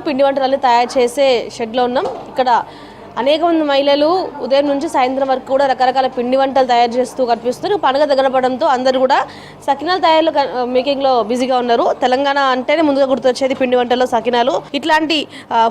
పిండి వంటలు తయారు చేసే షెడ్లో ఉన్నాం. ఇక్కడ అనేక మంది మహిళలు ఉదయం నుంచి సాయంత్రం వరకు కూడా రకరకాల పిండి వంటలు తయారు చేస్తూ కనిపిస్తున్నారు. పండుగ దగ్గర పడడంతో అందరూ కూడా సకినాలు తయారు మేకింగ్లో బిజీగా ఉన్నారు. తెలంగాణ అంటేనే ముందుగా గుర్తొచ్చేది పిండి వంటల్లో సకినాలు. ఇట్లాంటి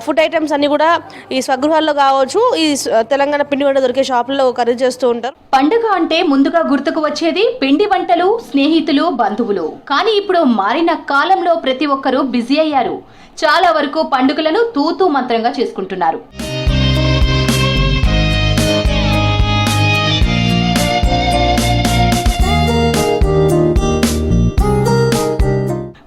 ఫుడ్ ఐటమ్స్ అన్ని కూడా ఈ స్వగృహాల్లో కావచ్చు, ఈ తెలంగాణ పిండి వంట దొరికే షాపుల్లో ఖరీదు చేస్తూ ఉంటారు. పండుగ అంటే ముందుగా గుర్తుకు వచ్చేది పిండి వంటలు, స్నేహితులు, బంధువులు. కానీ ఇప్పుడు మారిన కాలంలో ప్రతి ఒక్కరూ బిజీ అయ్యారు. చాలా వరకు పండుగలను తూతూ మంత్రంగా చేసుకుంటున్నారు.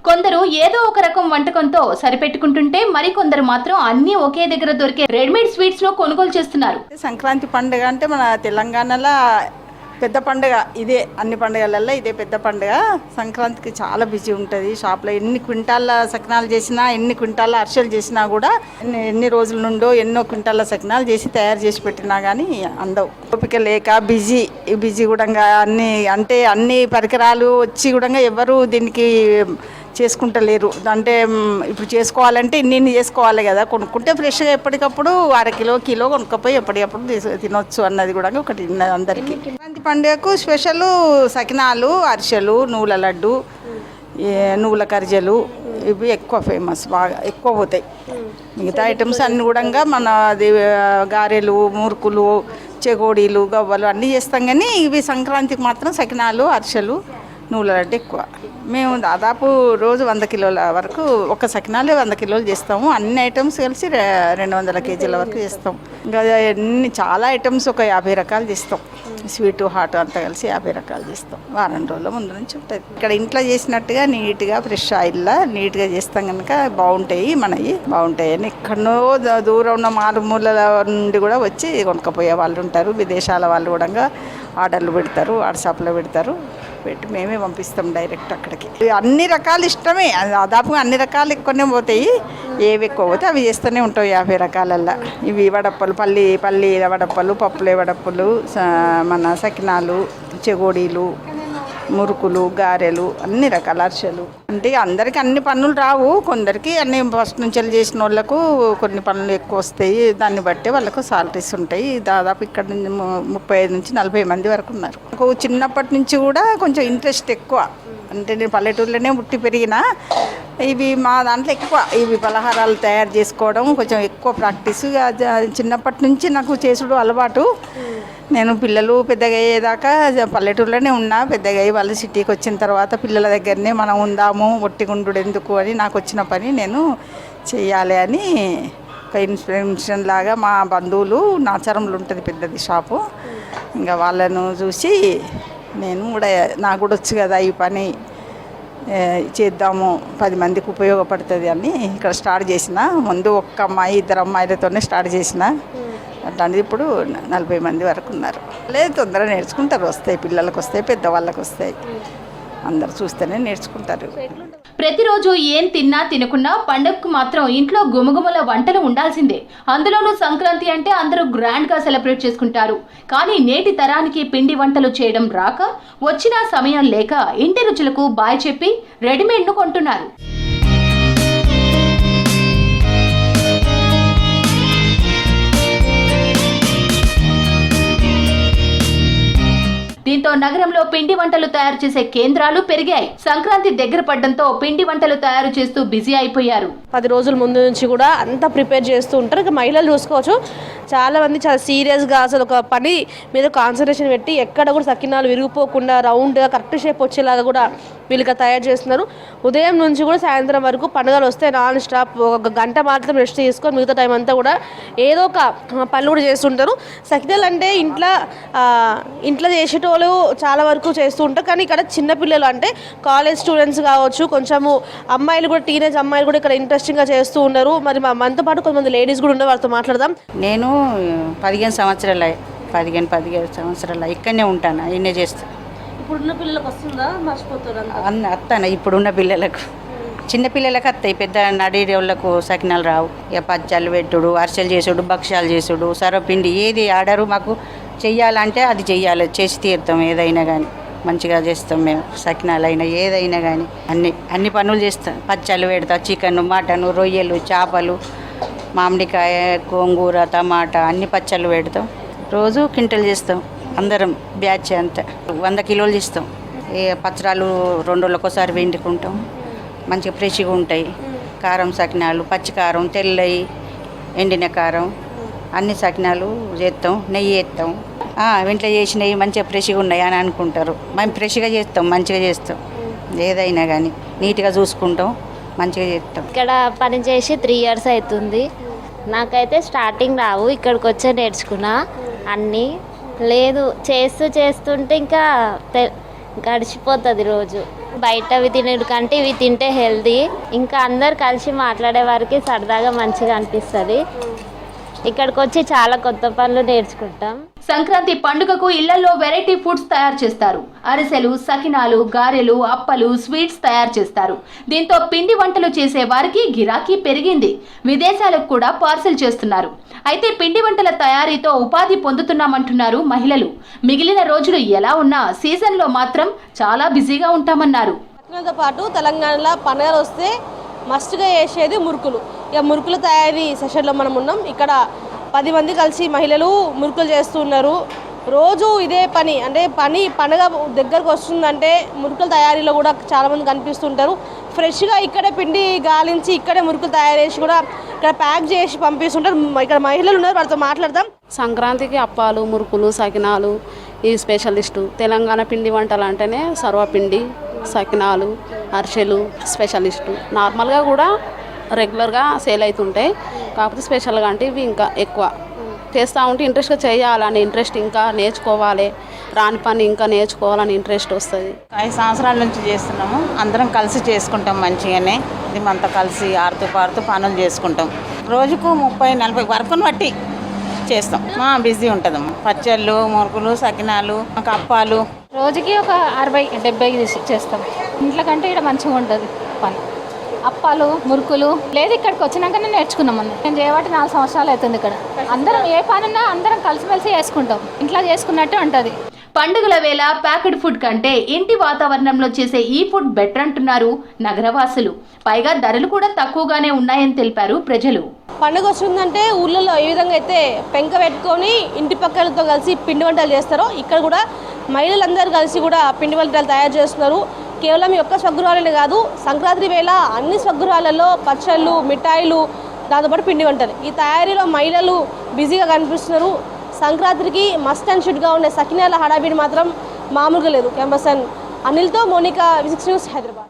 కొందరు ఏదో ఒక రకం వంటకంతో సరిపెట్టుకుంటుంటే మరికొందరు మాత్రం అన్ని ఒకే దగ్గర దొరికే రెడీమేడ్ స్వీట్స్ ను కొనుగోలు చేస్తున్నారు. సంక్రాంతి పండుగ అంటే మన తెలంగాణలో పెద్ద పండుగ ఇదే. అన్ని పండుగలలో ఇదే పెద్ద పండుగ. సంక్రాంతికి చాలా బిజీ ఉంటుంది షాప్లో. ఎన్ని క్వింటాల సకినాలు చేసినా, ఎన్ని క్వింటాల అరిసెలు చేసినా కూడా, ఎన్ని రోజుల నుండో ఎన్నో క్వింటాల సకినాలు చేసి తయారు చేసి పెట్టినా కానీ అందవు. ఓపిక లేక బిజీ కూడా అన్ని పరికరాలు వచ్చి కూడా ఎవరు దీనికి చేసుకుంటలేరు. అంటే ఇప్పుడు చేసుకోవాలంటే ఇన్ని చేసుకోవాలి కదా. కొనుక్కుంటే ఫ్రెష్గా ఎప్పటికప్పుడు కిలో కొనుక్కపోయి ఎప్పటికప్పుడు తినొచ్చు అన్నది కూడా ఒకటి అందరికీ. సంక్రాంతి పండుగకు స్పెషల్ సకినాలు, అరిసెలు, నువ్వుల లడ్డు, నువ్వుల కరిజలు ఇవి ఎక్కువ ఫేమస్, బాగా ఎక్కువ పోతాయి. మిగతా ఐటమ్స్ అన్నీ కూడా మన గారెలు, మురుకులు, చెగోడీలు, గవ్వలు అన్నీ చేస్తాం. కానీ ఇవి సంక్రాంతికి మాత్రం సకినాలు, అరిసెలు, నువ్వుల లడ్డు ఎక్కువ. మేము దాదాపు రోజు 100 కిలోల వరకు, ఒక సకినాలే 100 కిలోలు చేస్తాము. అన్ని ఐటమ్స్ కలిసి 200 కేజీల వరకు చేస్తాం. ఇంకా చాలా ఐటమ్స్ ఒక 50 రకాలు చేస్తాం. స్వీటు, హాట్ అంతా కలిసి 50 రకాలు చేస్తాం. వారం రోజుల ముందు నుంచి ఉంటుంది. ఇక్కడ ఇంట్లో చేసినట్టుగా నీట్గా ఫ్రెష్ ఆయిల్లో నీట్గా చేస్తాం కనుక మనవి బాగుంటాయి అని ఎక్కడో దూరం ఉన్న మారుమూలల నుండి కూడా వచ్చి కొనుక్కపోయే వాళ్ళు ఉంటారు. విదేశాల వాళ్ళు కూడా ఆర్డర్లు పెడతారు, వాట్సాప్లో పెడతారు. పెట్టి మేమే పంపిస్తాం డైరెక్ట్ అక్కడికి. అన్ని రకాలు ఇష్టమే, దాదాపుగా అన్ని రకాలు ఎక్కువనే పోతాయి. ఏవి ఎక్కువ పోతే అవి చేస్తూనే ఉంటాయి 50 రకాలల్లో. ఇవి వడప్పలు, పల్లి వడప్పలు, పప్పులే వడప్పలు, మన సకినాలు, చెగోడీలు, మురుకులు, గారెలు, అన్ని రకాల అరిసెలు. అంటే అందరికీ అన్ని పనులు రావు. కొందరికి అన్ని ఫస్ట్ నుంచి చేసిన వాళ్ళకు కొన్ని పనులు ఎక్కువ వస్తాయి. దాన్ని బట్టి వాళ్ళకు సాలరీస్ ఉంటాయి. దాదాపు ఇక్కడ 35 నుంచి 40 మంది వరకు ఉన్నారు. చిన్నప్పటి నుంచి కూడా కొంచెం ఇంట్రెస్ట్ ఎక్కువ. అంటే నేను పల్లెటూరులోనే పుట్టి పెరిగినా. ఇవి మా దాంట్లో ఎక్కువ ఇవి పలహారాలు తయారు చేసుకోవడం కొంచెం ఎక్కువ ప్రాక్టీస్. చిన్నప్పటి నుంచి నాకు చేసుడు అలవాటు. నేను పిల్లలు పెద్దగా అయ్యేదాకా పల్లెటూరులోనే ఉన్నా. పెద్దగా అయ్యి వాళ్ళు సిటీకి వచ్చిన తర్వాత పిల్లల దగ్గరనే మనం ఉందాము, ఒట్టిగుండు ఎందుకు అని నాకు వచ్చిన పని నేను చెయ్యాలి అని ఒక ఇన్స్పిరేషన్ లాగా మా బంధువులు నాచారంలో ఉంటుంది పెద్దది షాపు. ఇంకా వాళ్ళను చూసి నేను కూడా నాకు కూడా వచ్చు కదా ఈ పని చేద్దాము, 10 మందికి ఉపయోగపడుతుంది అని ఇక్కడ స్టార్ట్ చేసిన. ముందు ఒక్క అమ్మాయి 2 అమ్మాయిలతోనే స్టార్ట్ చేసిన. అట్లాంటిది ఇప్పుడు 40 మంది వరకు ఉన్నారు. లేదు, తొందరగా నేర్చుకుంటారు. వస్తాయి, పిల్లలకు వస్తాయి, పెద్దవాళ్ళకి వస్తాయి. అందరు చూస్తేనే నేర్చుకుంటారు. ప్రతిరోజు ఏం తిన్నా తినకున్నా పండగకు మాత్రం ఇంట్లో గుమగుమల వంటలు ఉండాల్సిందే. అందులోనూ సంక్రాంతి అంటే అందరూ గ్రాండ్ గా సెలబ్రేట్ చేసుకుంటారు. కానీ నేటి తరానికి పిండి వంటలు చేయడం రాక, వచ్చిన సమయం లేక ఇంటి రుచులకు బాయ్ చెప్పి రెడీమేడ్ ను కొంటున్నారు. దీంతో నగరంలో పిండి వంటలు తయారు చేసే కేంద్రాలు పెరిగాయి. సంక్రాంతి దగ్గర పడడంతో పిండి వంటలు తయారు చేస్తూ బిజీ అయిపోయారు. 10 రోజుల ముందు నుంచి కూడా అంతా ప్రిపేర్ చేస్తూ ఉంటారు. ఇక మహిళలు చూసుకోవచ్చు, చాలా మంది చాలా సీరియస్గా అసలు ఒక పని మీద కాన్సన్ట్రేషన్ పెట్టి ఎక్కడ కూడా సకినాలు విరిగిపోకుండా రౌండ్గా కరెక్ట్ షేప్ వచ్చేలాగా కూడా వీళ్ళకి తయారు చేస్తున్నారు. ఉదయం నుంచి కూడా సాయంత్రం వరకు పండుగలు వస్తే నాన్ స్టాప్ 1 గంట మాత్రం రెస్ట్ తీసుకొని మిగతా టైం అంతా కూడా ఏదో ఒక పనులు కూడా చేస్తుంటారు. సకినాలు అంటే ఇంట్లో చేసేటోళ్ళు చాలా వరకు చేస్తూ ఉంటారు. కానీ ఇక్కడ చిన్నపిల్లలు అంటే కాలేజ్ స్టూడెంట్స్ కావచ్చు, కొంచెము అమ్మాయిలు కూడా, టీనేజ్ అమ్మాయిలు కూడా ఇక్కడ ఇంట్రెస్టింగ్గా చేస్తూ ఉన్నారు. మరి మనతో పాటు కొంతమంది లేడీస్ కూడా ఉన్నారు, వాళ్ళతో మాట్లాడదాం. నేను 15 సంవత్సరాలు ఇక్కడనే ఉంటాను, ఇన్నే చేస్తాను. ఇప్పుడున్న పిల్లలకు వస్తుందా, మర్చిపోతారు అత్తాను. ఇప్పుడున్న పిల్లలకు, చిన్న పిల్లలకు వస్తాయి, పెద్ద నడిడే వాళ్ళకు సకినాలు రావు. ఇక పచ్చళ్ళు పెట్టుడు, అరిసెలు చేసుడు, భక్ష్యాలు చేసుడు, సర్వపిండి ఏది ఆర్డరు మాకు చెయ్యాలంటే అది చెయ్యాలి, చేసి తీరుతాం ఏదైనా కానీ. మంచిగా చేస్తాం మేము. సకినాలైనా ఏదైనా కానీ అన్ని పనులు చేస్తాం. పచ్చళ్ళు పెడతాం, చికెన్, మటన్, రొయ్యలు, చేపలు, మామిడికాయ, గోంగూర, టమాటా అన్ని పచ్చళ్ళు పెడతాం. రోజు క్వింటల్ చేస్తాం. అందరం బ్యాచ్ అంతా 100 కిలోలు చేస్తాం. ఏ పచ్చడాలు 2 రోజులకోసారి వండుకుంటాం. మంచిగా ఫ్రెష్గా ఉంటాయి. కారం సకినాలు, పచ్చికారం, తెల్లయి, ఎండిన కారం అన్ని సకినాలు చేస్తాం. నెయ్యి వేస్తాం. ఇంట్లో చేసినవి మంచిగా ఫ్రెష్గా ఉన్నాయి అని అనుకుంటారు. మేము ఫ్రెష్గా చేస్తాం, మంచిగా చేస్తాం. ఏదైనా కానీ నీట్గా చూసుకుంటాం, మంచిగా చేస్తాం. ఇక్కడ పని చేసి 3 years అవుతుంది. నాకైతే స్టార్టింగ్ రావు, ఇక్కడికి వచ్చే నేర్చుకున్నా అన్నీ. లేదు చేస్తుంటే ఇంకా గడిచిపోతుంది రోజు. బయటవి తినడు కంటే ఇవి తింటే హెల్దీ. ఇంకా అందరు కలిసి మాట్లాడే వారికి సరదాగా మంచిగా అనిపిస్తుంది. ఇక్కడికి వచ్చి చాలా కొత్త పనులు నేర్చుకుంటాం. సంక్రాంతి పండుగకు ఇళ్లలో వెరైటీ ఫుడ్స్ తయారు చేస్తారు. అరిసెలు, సకినాలు, గారెలు, అప్పలు, స్వీట్స్ తయారు చేస్తారు. దీంతో పిండి వంటలు చేసే వారికి గిరాకీ పెరిగింది. విదేశాలకు కూడా పార్సిల్ చేస్తున్నారు. అయితే పిండి వంటల తయారీతో ఉపాధి పొందుతున్నామంటున్నారు మహిళలు. మిగిలిన రోజులు ఎలా ఉన్నా సీజన్లో మాత్రం చాలా బిజీగా ఉంటామన్నారు. సకినాలతో పాటు తెలంగాణలో పండుగలు వస్తే మస్ట్గా చేసేది మురుకులు. ఇక మురుకుల తయారీ సెషన్లో మనం ఉన్నాం. ఇక్కడ 10 మంది కలిసి మహిళలు మురుకులు చేస్తూ ఉన్నారు. రోజు ఇదే పని, అంటే పండుగ దగ్గరకు వస్తుందంటే మురుకుల తయారీలో కూడా చాలామంది కనిపిస్తుంటారు. ఫ్రెష్గా ఇక్కడే పిండి గాలించి ఇక్కడే మురుకులు తయారు చేసి కూడా ఇక్కడ ప్యాక్ చేసి పంపిస్తుంటారు. ఇక్కడ మహిళలు ఉన్నారు, వాళ్ళతో మాట్లాడదాం. సంక్రాంతికి అప్పాలు, మురుకులు, సకినాలు ఈ స్పెషలిస్టు. తెలంగాణ పిండి వంటలు అంటేనే సర్వపిండి, సకినాలు, అరిసెలు స్పెషలిస్టు. నార్మల్గా కూడా రెగ్యులర్గా సేల్ అవుతుంటాయి. కాకపోతే స్పెషల్గా అంటే ఇవి ఇంకా ఎక్కువ చేస్తూ ఉంటే ఇంట్రెస్ట్గా చేయాలని ఇంట్రెస్ట్, ఇంకా నేర్చుకోవాలి, రాని పని ఇంకా నేర్చుకోవాలని ఇంట్రెస్ట్ వస్తుంది. 5 సంవత్సరాల నుంచి చేస్తున్నాము. అందరం కలిసి చేసుకుంటాం మంచిగానే. మేమంతా కలిసి ఆడుతూ పాడుతూ పనులు చేసుకుంటాం. రోజుకు 30-40 వర్కును బట్టి చేస్తాం. బిజీ ఉంటుందమ్మా. పచ్చళ్ళు, మురుకులు, సకినాలు, అప్పాలు రోజుకి ఒక 60-70 చేస్తాం. ఇంట్లో కంటే ఇక్కడ మంచిగా ఉంటుంది పని. అప్పాలు, మురుకులు లేదు ఇక్కడికి వచ్చినాకనే నేర్చుకున్నాం. నేను చేయబట్టి 4 సంవత్సరాలు అవుతుంది. ఇక్కడ అందరం ఏ పనున్నా అందరం కలిసిమెలిసి చేసుకుంటాం. ఇంట్లో చేసుకున్నట్టే ఉంటుంది. పండుగల వేళ ప్యాకెడ్ ఫుడ్ కంటే ఇంటి వాతావరణంలో చేసే ఈ ఫుడ్ బెటర్ అంటున్నారు నగరవాసులు. పైగా ధరలు కూడా తక్కువగానే ఉన్నాయని తెలిపారు ప్రజలు. పండుగ వస్తుందంటే ఊళ్ళలో ఏ విధంగా అయితే పెంక పెట్టుకొని ఇంటి పక్కలతో కలిసి పిండి వంటలు చేస్తారో ఇక్కడ కూడా మహిళలందరూ కలిసి కూడా పిండి వంటలు తయారు చేస్తున్నారు. కేవలం ఈ ఒక్క స్వగృహాలనే కాదు, సంక్రాంతి వేళ అన్ని స్వగృహాలలో పచ్చళ్ళు, మిఠాయిలు, దాంతోపాటు పిండి వంటలు ఈ తయారీలో మహిళలు బిజీగా కనిపిస్తున్నారు. సంక్రాంతికి మస్ట్ అండ్ షుడ్గా ఉండే సకినాల హడావిడి మాత్రం మామూలుగా లేదు. కెమెరా పర్సన్ అనిల్తో మోనికా, V6 న్యూస్, హైదరాబాద్.